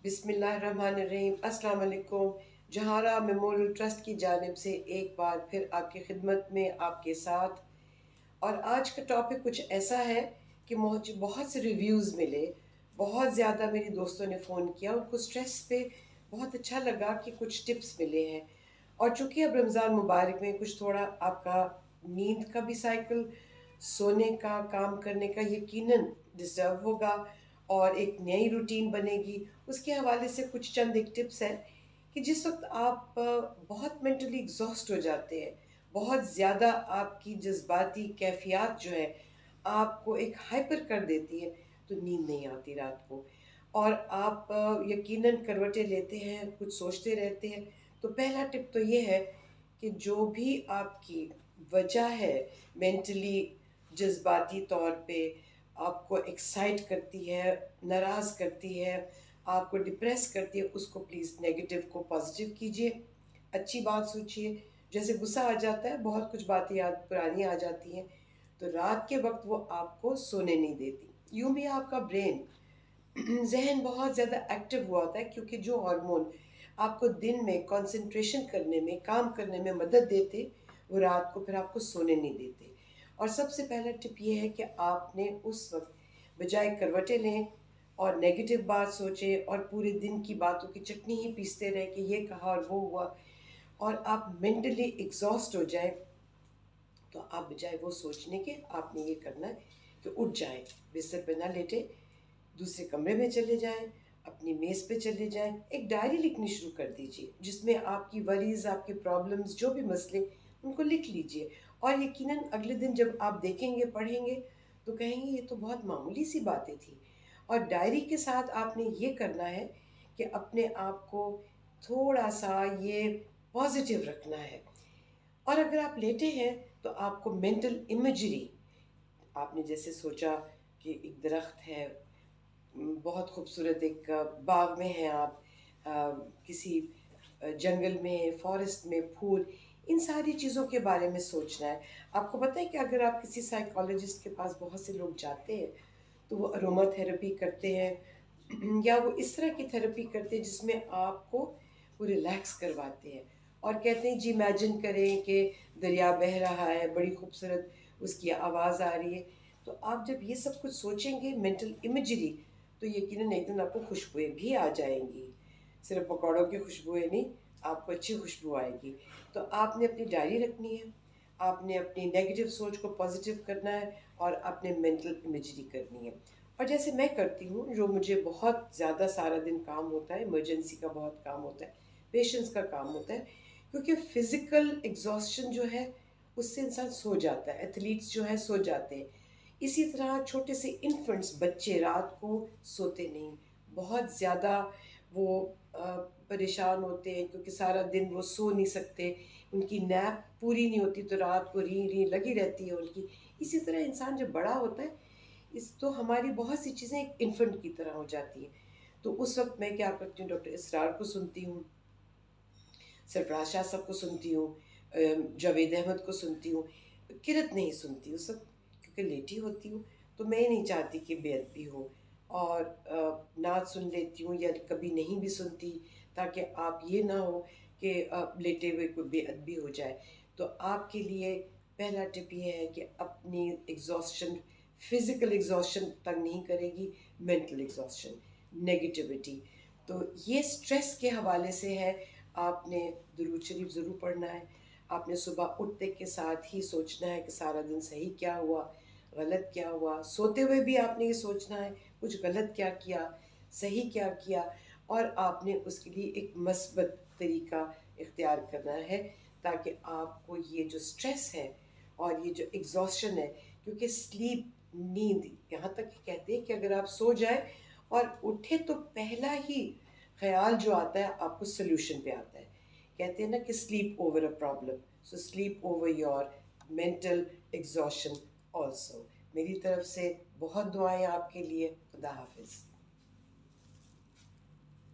بسم اللہ الرحمن الرحیم۔ السلام علیکم۔ جہارا میموریل ٹرسٹ کی جانب سے ایک بار پھر آپ کی خدمت میں آپ کے ساتھ، اور آج کا ٹاپک کچھ ایسا ہے کہ مجھے بہت سے ریویوز ملے، بہت زیادہ میری دوستوں نے فون کیا، ان کو سٹریس پہ بہت اچھا لگا کہ کچھ ٹپس ملے ہیں۔ اور چونکہ اب رمضان مبارک میں کچھ تھوڑا آپ کا نیند کا بھی سائیکل، سونے کا، کام کرنے کا یقیناً ڈسٹرب ہوگا اور ایک نئی روٹین بنے گی، اس کے حوالے سے کچھ چند ایک ٹپس ہیں کہ جس وقت آپ بہت مینٹلی ایگزاسٹ ہو جاتے ہیں، بہت زیادہ آپ کی جذباتی کیفیات جو ہے آپ کو ایک ہائپر کر دیتی ہے، تو نیند نہیں آتی رات کو، اور آپ یقیناً کروٹیں لیتے ہیں، کچھ سوچتے رہتے ہیں۔ تو پہلا ٹپ تو یہ ہے کہ جو بھی آپ کی وجہ ہے مینٹلی، جذباتی طور پہ آپ کو ایکسائٹ کرتی ہے، ناراض کرتی ہے، آپ کو ڈپریس کرتی ہے، اس کو پلیز نیگیٹو کو پازیٹیو کیجئے، اچھی بات سوچئے۔ جیسے غصہ آ جاتا ہے، بہت کچھ باتیں یاد پرانی آ جاتی ہیں، تو رات کے وقت وہ آپ کو سونے نہیں دیتی۔ یوں بھی آپ کا برین، ذہن بہت زیادہ ایکٹیو ہوا ہوتا ہے، کیونکہ جو ہارمون آپ کو دن میں کنسنٹریشن کرنے میں، کام کرنے میں مدد دیتے، وہ رات کو پھر آپ کو سونے نہیں دیتے۔ اور سب سے پہلا ٹپ یہ ہے کہ آپ نے اس وقت بجائے کروٹیں لیں اور نیگیٹو بات سوچیں اور پورے دن کی باتوں کی چٹنی ہی پیستے رہے کہ یہ کہا اور وہ ہوا، اور آپ مینٹلی ایگزاسٹ ہو جائیں، تو آپ بجائے وہ سوچنے کے آپ نے یہ کرنا ہے کہ اٹھ جائیں، بستر پہ نہ لیٹے، دوسرے کمرے میں چلے جائیں، اپنی میز پہ چلے جائیں، ایک ڈائری لکھنی شروع کر دیجئے جس میں آپ کی وریز، آپ کے پرابلمز، جو بھی مسئلے، ان کو لکھ لیجئے۔ اور یقیناً اگلے دن جب آپ دیکھیں گے، پڑھیں گے، تو کہیں گے یہ تو بہت معمولی سی باتیں تھیں۔ اور ڈائری کے ساتھ آپ نے یہ کرنا ہے کہ اپنے آپ کو تھوڑا سا یہ پازیٹیو رکھنا ہے۔ اور اگر آپ لیٹے ہیں تو آپ کو مینٹل امیجری، آپ نے جیسے سوچا کہ ایک درخت ہے، بہت خوبصورت ایک باغ میں ہیں آپ، کسی جنگل میں، فارسٹ میں، پھول، ان ساری چیزوں کے بارے میں سوچنا ہے۔ آپ کو پتہ ہے کہ اگر آپ کسی سائیکالوجسٹ کے پاس، بہت سے لوگ جاتے ہیں تو وہ اروما تھراپی کرتے ہیں، یا وہ اس طرح کی تھراپی کرتے ہیں جس میں آپ کو وہ ریلیکس کرواتے ہیں، اور کہتے ہیں جی امیجن کریں کہ دریا بہہ رہا ہے، بڑی خوبصورت اس کی آواز آ رہی ہے۔ تو آپ جب یہ سب کچھ سوچیں گے، مینٹل امیجری، تو یقیناً ایک دن آپ کو خوشبوئیں بھی آ جائیں گی، صرف پکوڑوں کی خوشبوئیں نہیں، آپ کو اچھی خوشبو آئے گی۔ تو آپ نے اپنی ڈائری رکھنی ہے، آپ نے اپنی نیگیٹو سوچ کو پازیٹیو کرنا ہے، اور اپنے مینٹل امیجری کرنی ہے۔ اور جیسے میں کرتی ہوں، جو مجھے بہت زیادہ سارا دن کام ہوتا ہے، ایمرجنسی کا بہت کام ہوتا ہے، پیشنس کا کام ہوتا ہے، کیونکہ فزیکل ایگزاسشن جو ہے اس سے انسان سو جاتا ہے، ایتھلیٹس جو ہے سو جاتے ہیں، اسی طرح چھوٹے سے انفنٹس، بچے رات کو سوتے نہیں، بہت زیادہ وہ پریشان ہوتے ہیں کیونکہ سارا دن وہ سو نہیں سکتے، ان کی نیپ پوری نہیں ہوتی، تو رات کو ری ری لگی رہتی ہے ان کی۔ اسی طرح انسان جب بڑا ہوتا ہے، تو ہماری بہت سی چیزیں ایک انفنٹ کی طرح ہو جاتی ہیں۔ تو اس وقت میں کیا کرتی ہوں، ڈاکٹر اسرار کو سنتی ہوں، سرفراز شاہ صاحب کو سنتی ہوں، جاوید احمد کو سنتی ہوں، کرت نہیں سنتی اس وقت، کیونکہ لیٹی ہوتی ہوں، تو میں نہیں چاہتی کہ بے ادبی ہو، اور نعت سن لیتی ہوں، یا کبھی نہیں بھی سنتی، تاکہ آپ یہ نہ ہو کہ لیٹے ہوئے کوئی بے ادبی ہو جائے۔ تو آپ کے لیے پہلا ٹپ یہ ہے کہ اپنی ایگزاسشن، فزیکل ایگزاسشن تنگ نہیں کرے گی، مینٹل ایگزاسشن، نیگیٹیوٹی۔ تو یہ سٹریس کے حوالے سے ہے۔ آپ نے درود شریف ضرور پڑھنا ہے، آپ نے صبح اٹھتے کے ساتھ ہی سوچنا ہے کہ سارا دن صحیح کیا ہوا، غلط کیا ہوا، سوتے ہوئے بھی آپ نے یہ سوچنا ہے کچھ غلط کیا کیا، صحیح کیا کیا، اور آپ نے اس کے لیے ایک مثبت طریقہ اختیار کرنا ہے، تاکہ آپ کو یہ جو سٹریس ہے اور یہ جو ایگزاسشن ہے، کیونکہ سلیپ، نیند، یہاں تک کہ کہتے ہیں کہ اگر آپ سو جائیں اور اٹھے تو پہلا ہی خیال جو آتا ہے آپ کو سلوشن پہ آتا ہے۔ کہتے ہیں نا کہ sleep over a problem, so sleep over your mental exhaustion also. میری طرف سے بہت دعائیں آپ کے لیے۔ خدا حافظ۔